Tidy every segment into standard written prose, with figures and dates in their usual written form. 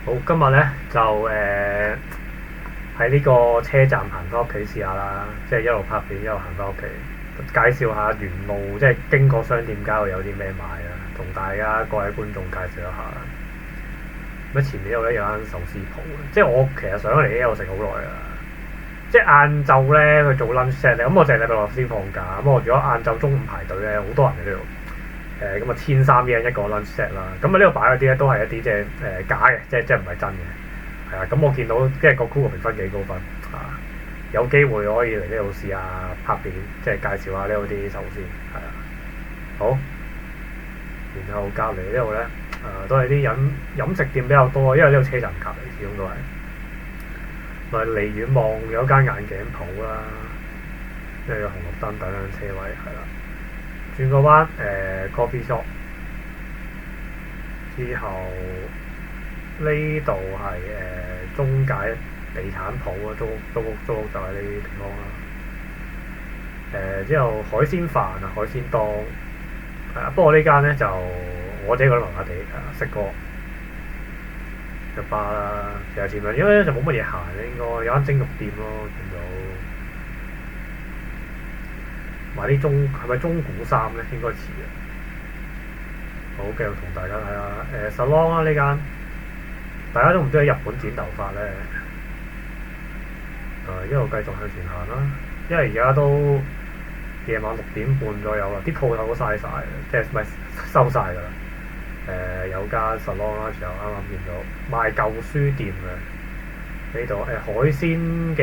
好，今日咧就喺呢個車站行翻屋企試下啦，即係一路拍片一路行翻屋企，介紹下沿路即係經過商店街會有啲咩買啦，同大家各位觀眾介紹一下。咁前面呢度咧有間壽司鋪，即係我其實上嚟呢度食好耐啦。即係晏晝咧佢做 lunch set 咧，咁我淨係禮拜六先放假，咁我如果晏晝中午排隊咧，好多人喺呢度。咁啊1300一個 lunch set 啦，咁啊呢度擺嗰啲咧都係一啲即係假嘅，即係唔係真嘅，係啊。咁我見到即係個 Google 評分幾高分啊，有機會可以嚟呢度試下拍片，即係介紹下呢度啲壽司，係啊。好，然後隔離呢度咧都係啲飲食店比較多，因為呢度車站隔離始終都係。咪離遠望有間眼鏡鋪啦，即係有紅綠燈等緊車位，係啦。轉個彎coffee shop 之後呢度係中介地產鋪啊，租屋就係呢啲地方啦。之後海鮮飯啊，海鮮檔不過呢間咧就我自己覺得麻麻地食過嘅巴啦，其實前面因為就冇乜嘢行咧，應該有間蒸肉店咯，見到。買啲係咪中古衫咧？應該似嘅。好，繼續同大家睇下salon 啦，呢間，大家都唔知喺日本剪頭髮咧。一路繼續向前行啦，因為而家都夜晚6點半左右啦，啲鋪頭都嘥晒，即係唔係收晒㗎啦。有間salon啦，時候啱啱見到賣舊書店嘅呢度海鮮嘅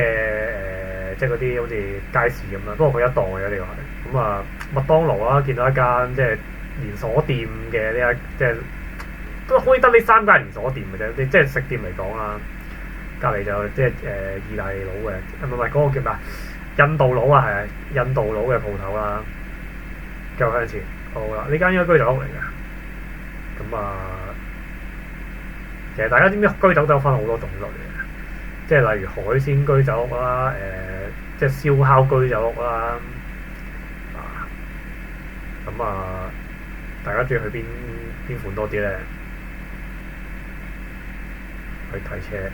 即係嗰啲好似街市咁樣，不過佢一檔嘅呢個係咁啊。麥當勞啦，見到一間即係連鎖店嘅呢一即係都可以得呢3間連鎖店嘅啫，即係食店嚟講啦。隔離就即係意大利佬嘅，唔係嗰個叫咩啊？印度佬啊，係印度佬嘅鋪頭啦。繼續向前，好啦，呢間應該居酒屋嚟嘅。咁啊，其實大家知唔知居酒屋分好多種類嘅？即係例如海鮮居酒屋啦，即係燒烤居酒屋啦。咁大家中意去邊款多啲咧？去睇車。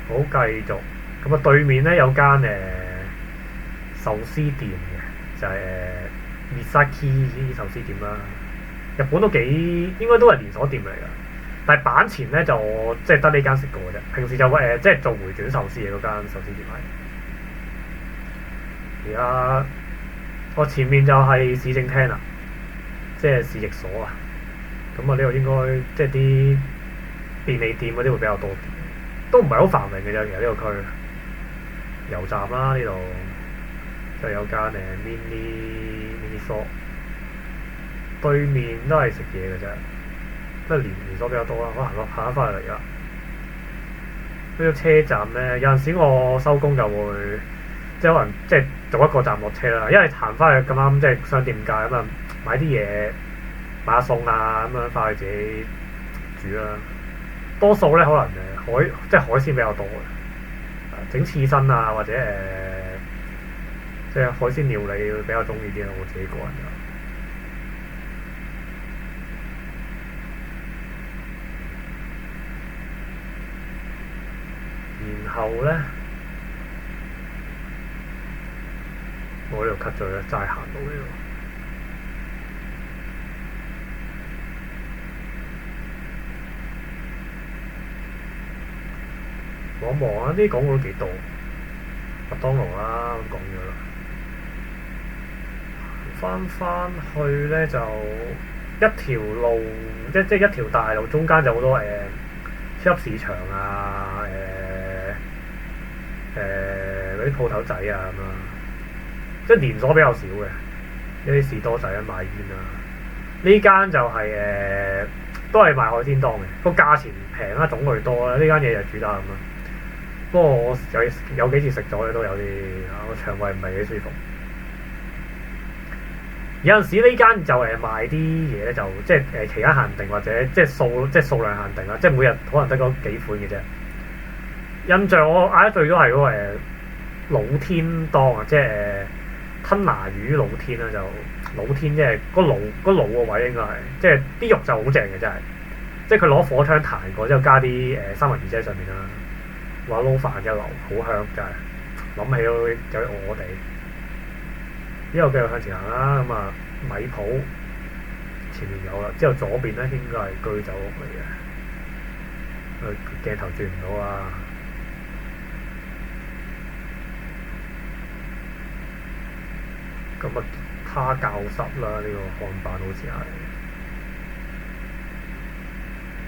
好，繼續。咁啊，對面咧有間壽司店嘅，就係Misaki 壽司店啦。日本都應該都係連鎖店嚟㗎。但係板前咧就即係得呢間食過嘅啫。平時就即係做回轉壽司嘅嗰間壽司店係。而家我前面就係市政廳啦，即係市役所啊。咁啊，呢度應該即係啲便利店嗰啲會比較多啲，都唔係好繁榮嘅啫。其實呢個區油站啦，呢度就有間mini shop， 對面都係食嘢嘅啫，都係連鎖比較多啦。我行得翻嚟啦。呢個車站咧，有陣時我收工就會即係可能即係做一個站落車啦，因為行翻去咁啱即係商店街咁啊，買啲嘢買下餸啊咁樣翻去自己煮啦。多數咧可能即係海鮮比較多嘅，整刺身啊或者即係海鮮料理會比較中意啲咯，我自己個人就。然後咧，我呢度 cut 咗咧，齋行到呢度。望一望啊，啲廣告都幾多。麥當勞啦，講咗啦。翻去咧就一條路，即係一條大路，中間就好多超級市場啊，嗰啲鋪頭仔啊咁啦，即係連鎖比較少嘅，一啲士多仔啊賣煙啊。呢間就係都係賣海鮮檔嘅，個價錢平啦，種類多啦。呢間嘢就主打咁啦。不過我有幾次食咗咧，都有啲個腸胃唔係幾舒服。有陣時呢間就賣啲嘢咧，就即係期間限定或者即係數量限定啦，即係每日可能得嗰幾款嘅啫。印象我嗌得最多係嗰個老天檔啊，即係吞拿魚老天啦，就老天即係個腦個位應該係，即係啲肉就好正嘅真係，即係佢攞火槍彈過之後加啲三文魚仔喺上面啦，話撈飯一流，好香真係，諗起都有啲餓我哋。之後繼續向前行啦，咁啊米鋪前面有啦，之後左邊咧應該係居酒屋嚟嘅，鏡頭轉唔到啊！咁啊吉他教室啦，呢個看板好似係。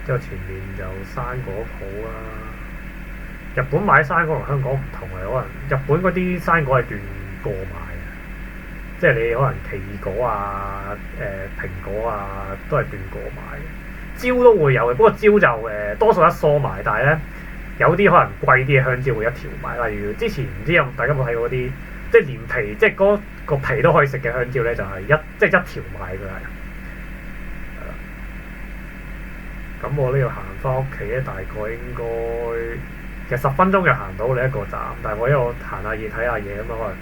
之後前面就生果鋪啦。日本買生果同香港唔同嘅，可能日本嗰啲生果係斷過買嘅，即係你可能奇異果啊、蘋果啊都係斷過買嘅。蕉都會有嘅，不過蕉就多數一梳埋，但係咧有啲可能貴啲嘅香蕉會一條買。例如之前唔知大家有冇睇過嗰啲，即係連皮，即係嗰個皮都可以食嘅香蕉咧，就係一條買嘅係。咁我呢度行翻屋企咧，大概應該其實10分鐘就行到另一個站，但係我一路行下嘢睇下嘢咁啊，可能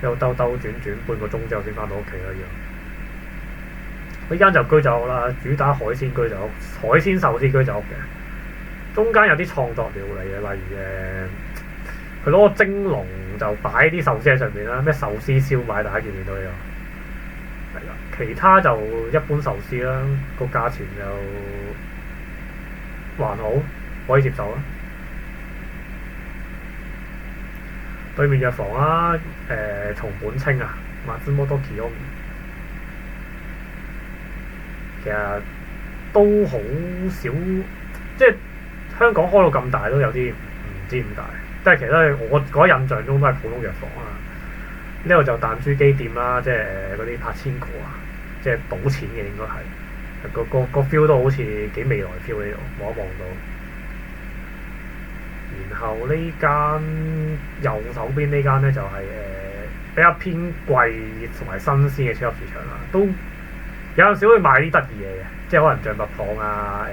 一路兜兜轉轉半個鐘之後先翻到屋企啦。呢間就居酒屋啦，主打海鮮居酒屋、海鮮壽司居酒屋嘅，中間有啲創作料理嘅，例如佢攞個蒸籠就擺啲壽司喺上面啦，咩壽司燒賣大家見唔見到呢個？係啦，其他就一般壽司啦，個價錢就還好，可以接受啦。對面藥房啦，松本清啊，Matsumoto Kiyomi，其實都好少，即係香港開到咁大都有啲唔知點解，即係其實我嗰印象中都係普通藥房啊。呢度就彈珠機店啦，即係嗰啲拍千個啊，即係賭錢嘅應該係。個 feel 都好似幾未來 feel 呢度，望一望到。然後呢間右手邊呢間咧就係、比較偏貴同埋新鮮嘅超級市場啦，都有陣時會買啲得意嘢嘅，即係可能象拔蚌啊、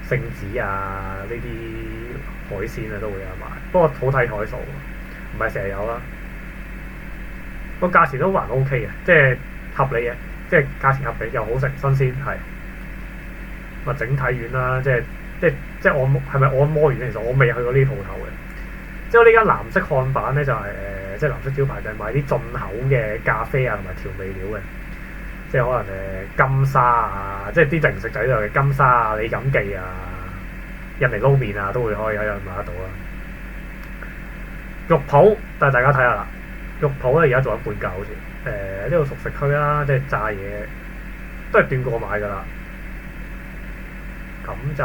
聖子啊呢啲海鮮啊都會有買，不過好睇台數，唔係成日有啦。個價錢都還 OK 嘅，即係合理嘅。即係價錢合理又好食新鮮係，咁啊整體院啦，即係按摩係咪按摩院？其實我未去過呢啲鋪頭嘅。之後呢間藍色看板咧就係、即係藍色招牌就係賣啲進口嘅咖啡啊同埋調味料嘅，即係可能金沙啊，即係啲零食仔度嘅金沙啊、李錦記啊、印尼撈麵啊都會可以喺度買得到啦。肉鋪帶大家睇下啦，肉鋪咧而家做緊半價好似。呢度熟食區啦，即係炸嘢都係斷過買㗎啦。咁就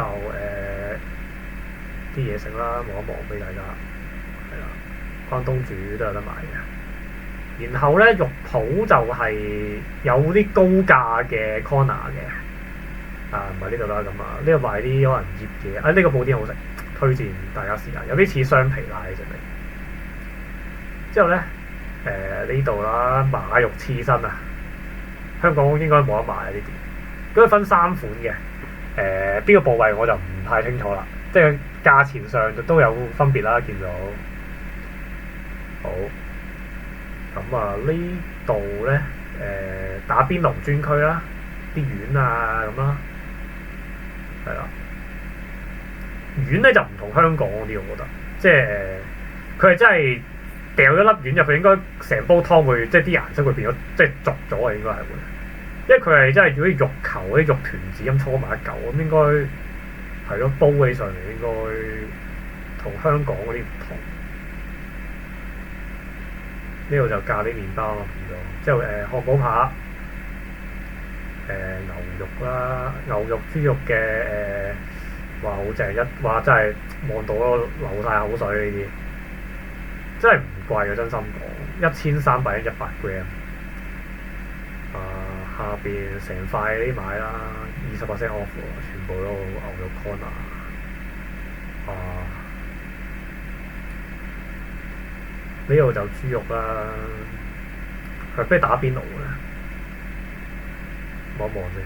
啲嘢食啦，望一望俾大家，係啦，關東煮都有得買嘅。然後咧肉鋪就係有啲高價嘅 corner 嘅，唔係呢度啦咁啊，呢度賣啲可能醃嘢，呢個布丁好食，推薦大家試下，有啲似雙皮奶嘅啫味。之後咧。呢度啦，馬肉刺身啊，香港應該冇得買啊呢啲。咁分3款嘅，邊個部位我就唔太清楚啦，即係價錢上都有分別啦，見到。好，咁啊呢度咧，打邊爐專區啦，啲丸啊咁啦，係啦。丸咧就唔同香港嗰啲，我覺得，即係佢係真係。掉一粒丸入去，應該成煲湯會即係啲顏色會變咗，即係濁咗啊！應該係會，因為佢係真係嗰啲肉球嗰啲肉團子咁搓埋一嚿，咁應該係咯，煲起上嚟應該同香港嗰啲唔同。呢度就咖喱麵包咯，變咗之後漢堡扒、牛肉啦、牛肉豬肉嘅話好正，話真係望到咯流晒口水呢啲。真係唔貴嘅，真心講，1300円100 gram。下邊成塊啲買啦，20% off 喎，全部都牛肉 corner。呢度就豬肉啦，佢不如打邊爐嘅，望一望先。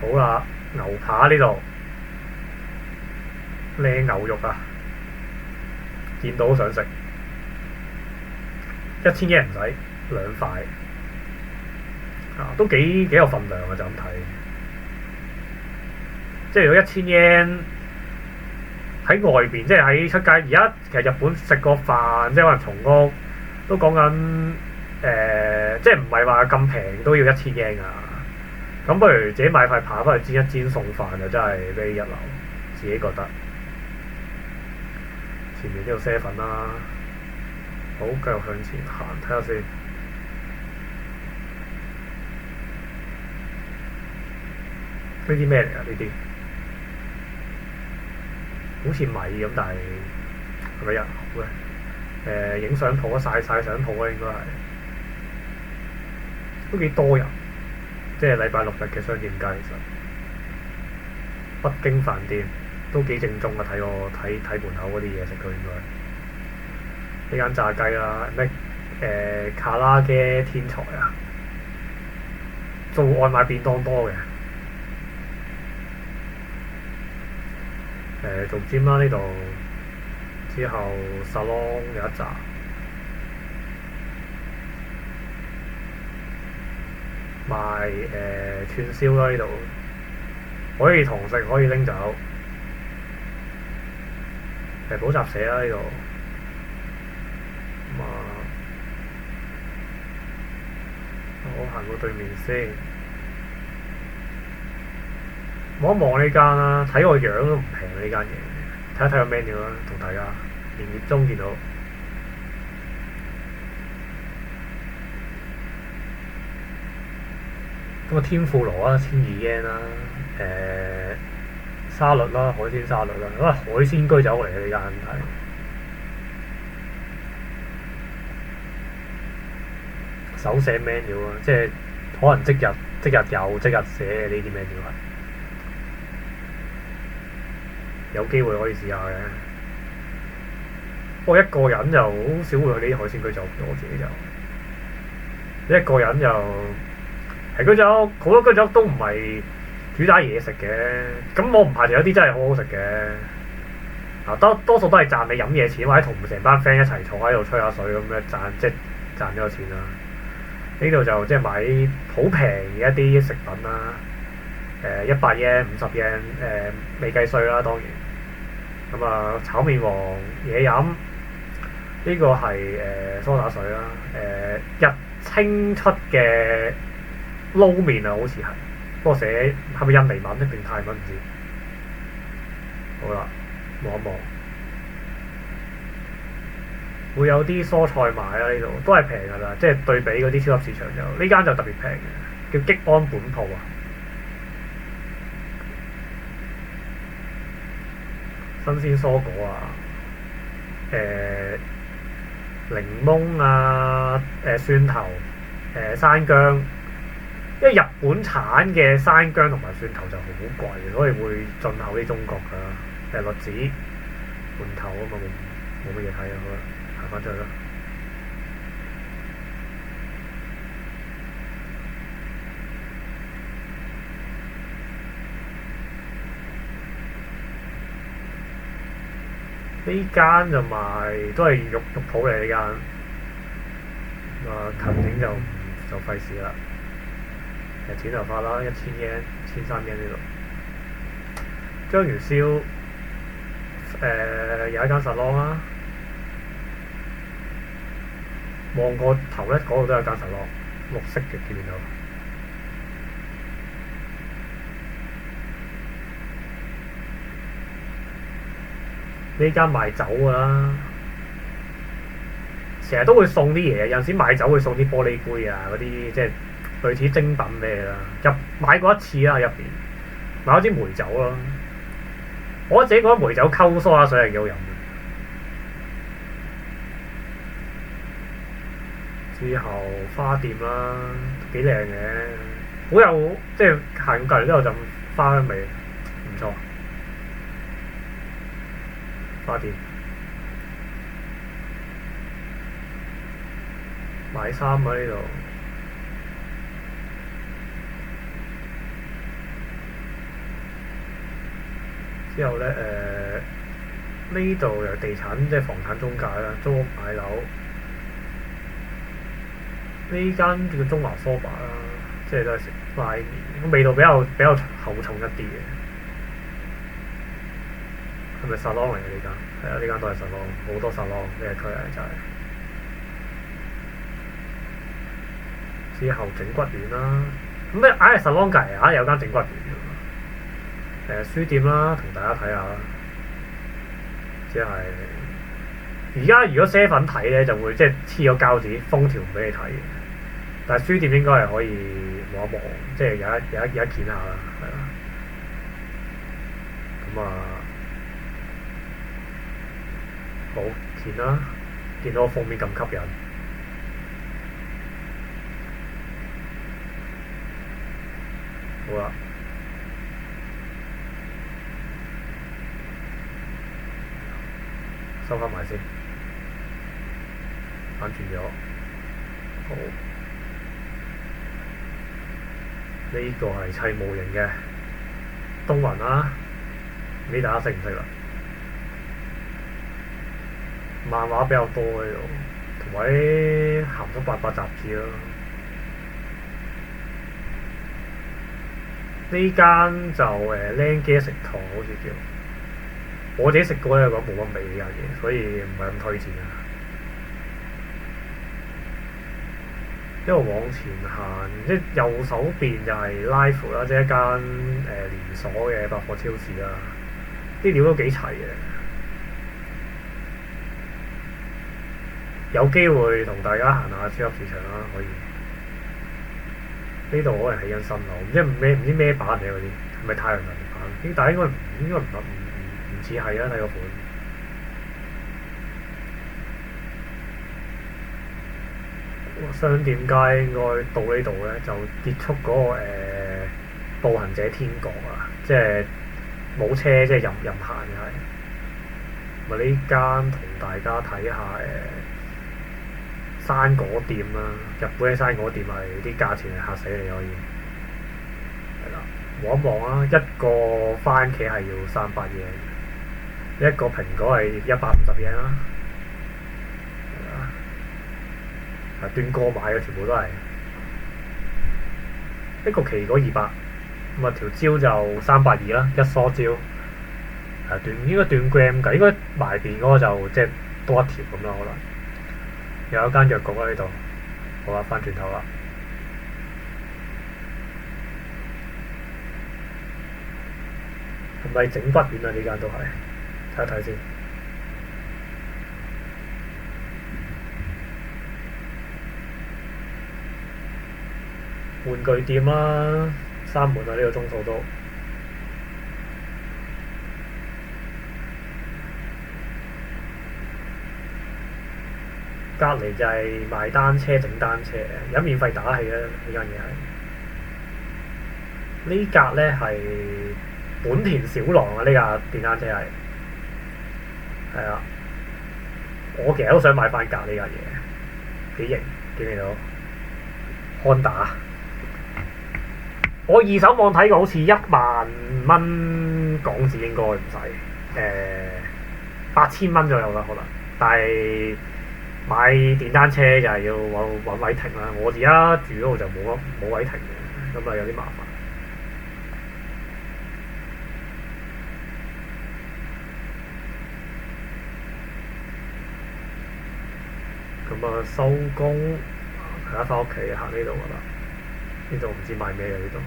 好啦，牛扒呢度。靚牛肉啊！見到好想食，1000円唔使2塊。都幾有份量啊！就咁睇，即係如果1000 yen 喺外邊，即係喺出街。而家其實日本食個飯，即係可能松屋都講緊即係唔係話咁平都要1000 yen 啊？咁不如自己買塊扒翻去煎一煎送飯就真係非一流，自己覺得。前面呢度7啦，好繼續向前行睇下先。呢啲咩嚟啊？呢啲好似米咁，但係係咪人好咧？影相鋪啊，晒相鋪啊，應該係都幾多人。即係禮拜6日嘅商店街，其實北京飯店都幾正宗啊！睇門口嗰啲嘢食，佢應該呢間炸雞啦，咩卡拉嘅天才啊，做外賣便當多嘅。做 gym 啦呢度，之後 salon 有一紮。賣串燒啦呢度，可以堂食可以拎走。補習社啦呢度，我行過對面先，望一望呢間啦，睇個樣都唔平呢間嘢。睇一睇個 menu 啦，同大家連頁中見到。咁啊天婦羅啦，12 yen 啦，沙律啦，海鮮沙律啦，咁啊海鮮居酒嚟嘅呢間係。手寫 menu 啊，即係可能即日有即日寫嘅呢啲 menu 係，有機會可以試下嘅。不過一個人就好少會去呢啲海鮮居酒，我自己就一個人就。係居酒屋，好多居酒屋都唔係主打嘢食嘅，咁我唔排除有啲真係好好食嘅。多數都係賺你飲嘢錢，或者同成班 friend 一齊坐喺度吹下水咁樣賺咗個錢啦。呢度就即係買好平嘅一啲食品啦，100 yen 50 yen 未計稅啦當然。咁啊炒麵王嘢飲，呢個係梳打水啦，日清出嘅。撈麵啊，好似係，不過寫係咪印尼文定泰文唔知。好啦，望一望，會有啲蔬菜賣啦呢度，都係平㗎啦，即係對比嗰啲超級市場就呢間就特別平嘅，叫激安本鋪啊。新鮮蔬果啊，檸檬啊，蒜頭，山薑。因為日本產嘅山薑同埋蒜頭就好貴，所以會進口啲中國㗎。栗子、罐頭啊嘛，冇乜嘢睇啊，好啦，行翻出去啦。呢間就賣都係肉鋪嚟呢間，近點就費事啦。剪頭髮啦，1000 yen、13 yen 呢度。章魚燒，有一間salon啦。望個頭咧，嗰度都有間salon，綠色嘅見到。呢間賣酒㗎啦，成日都會送啲嘢，有陣時買酒會送啲玻璃杯啊，嗰啲即係。類似精品咩啦，買過一次啦，入邊買咗支梅酒咯。我自己覺得梅酒溝梳打水係幾好飲嘅。之後花店啦，幾靚嘅，好有即係行過隔離都有陣花香味，唔錯。花店買衫啊呢度。之後咧呢度有地產即係房產中介啦，租屋買樓。呢間叫中華梳化啦，即係都係食拉麵，味道比較厚重一啲嘅。係咪沙朗嚟嘅呢間？係啊，呢間都係沙朗，好多沙朗呢個區啊，就係、之後整骨丸啦，咁咧硬係沙朗隔離硬有間整骨丸嘅。書店啦，同大家睇下啦。即係而家如果啡粉睇咧，就會即係黐咗膠紙封條唔俾你睇嘅。但係書店應該係可以望一望，即係有一見下啦，係啦。咁啊，好見啦，見到個封面咁吸引，好啦，收翻埋先，反轉咗，好。呢個係砌模型嘅東雲啦，唔知大家識唔識啦？漫畫比較多喺度，同埋啲鹹濕八卦雜誌咯。呢間就靚機食堂好似叫，我自己食過咧，講冇乜味呢間嘢，所以唔係咁推薦啊。一路往前行，即係右手邊就係 Life 啦，即係一間連鎖嘅百貨超市啦。啲料都幾齊嘅，有機會同大家行下超級市場啦，可以。呢度可能起緊新樓，唔知咩版嚟嗰啲，係咪太陽能版？但係應該唔似係啊，睇個款。商店街應該到呢度咧，就結束嗰、個步行者天國啊，即係冇車，即係任行嘅係。咪呢間同大家睇下生果店啦，日本嘅生果店係啲價錢係嚇死你可以。係啦，望一望啊，一個番茄係要300嘢，一個蘋果係150嘢啦。斷過買嘅全部都係一個奇果200，咁啊條蕉就320啦，一梳蕉應該斷 gram 㗎，應該埋邊嗰個就即係多一條咁啦，可能有一間藥局喺呢度。好啦，翻轉頭啦，係咪整骨丸啊？呢間都係睇一睇先。玩具店啦，閂門啦，呢個鐘數都。隔離就係賣單車整單車，有免費打氣啦，呢間嘢係。呢格咧係本田小狼啊，呢架電單車係。係啊，我其實都想買翻架呢架嘢，幾型，見唔見到？Honda。我二手網睇過，好似10000蚊港紙應該唔使，8000蚊左右啦可能。但係買電單車就係要揾位停啦。我而家住嗰度就冇位停嘅，咁啊有啲麻煩。咁啊收工，大家翻屋企行呢度㗎啦。呢度唔知賣咩嘅呢度，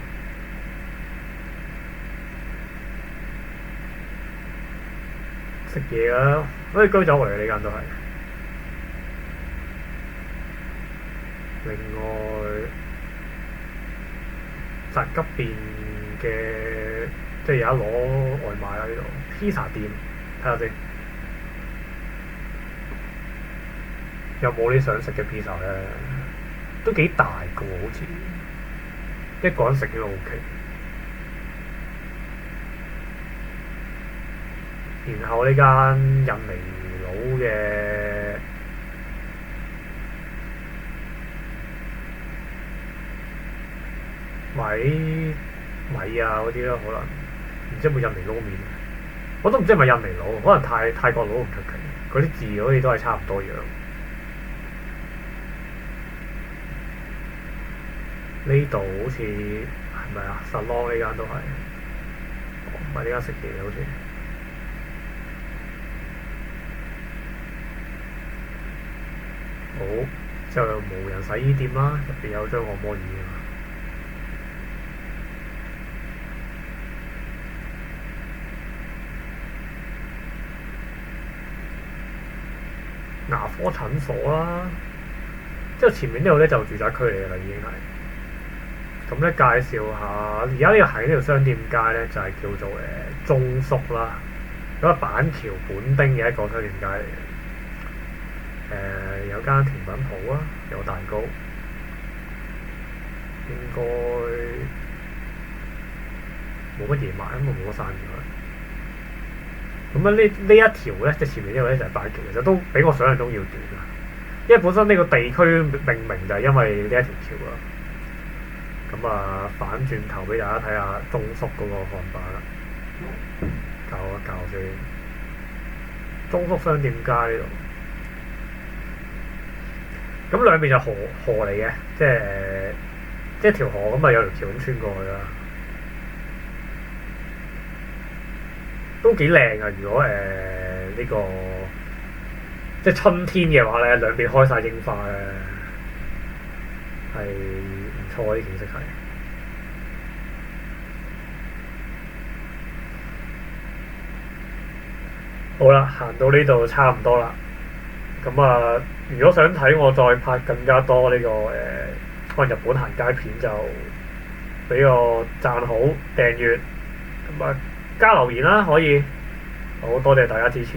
食嘢啦，好似居酒屋嚟嘅呢間都係。另外，宅急便嘅即係有得攞外賣啦呢度，披薩店睇下先，有冇你想食嘅披薩咧？都幾大個好似。一個人食都 OK，然後呢間印尼佬嘅米啊嗰啲咯，可能唔知有冇印尼撈麵，我都唔知係咪印尼佬，可能泰國佬唔出奇，嗰啲字好似都係差唔多樣。呢度好似係咪啊？實朗呢間都係，唔係呢間食嘢好似。好，之後有無人洗衣店啦，入邊有張按摩椅啊。牙科診所啦，之後前面呢度咧就住宅區嚟㗎啦，已經係。咁咧介紹下，而家呢個行呢條商店街咧就係、叫做中宿啦，咁啊板橋本丁嘅一個商店街嚟嘅。有間甜品鋪啊，有蛋糕，應該冇乜嘢賣，因為冇乜生意啦。咁啊呢一條咧，即係前面呢個咧就係板橋，其實都比我想象中要短啊。因為本身呢個地區命名就係因為呢一條橋啊。咁啊，反轉頭俾大家睇下中宿嗰個看板啦，教一教先。中宿商店街呢度。咁兩邊就河嚟嘅，即係條河咁啊，有條橋咁穿過去啦，都幾靚啊！如果呢個即係春天嘅話咧，兩邊開晒櫻花咧，係唔錯啲景色係。好啦，行到呢度差唔多啦。咁啊，如果想睇我再拍更加多呢、可能日本行街片，就俾個讚好、訂閱，咁啊加留言啦，可以。好多謝大家支持。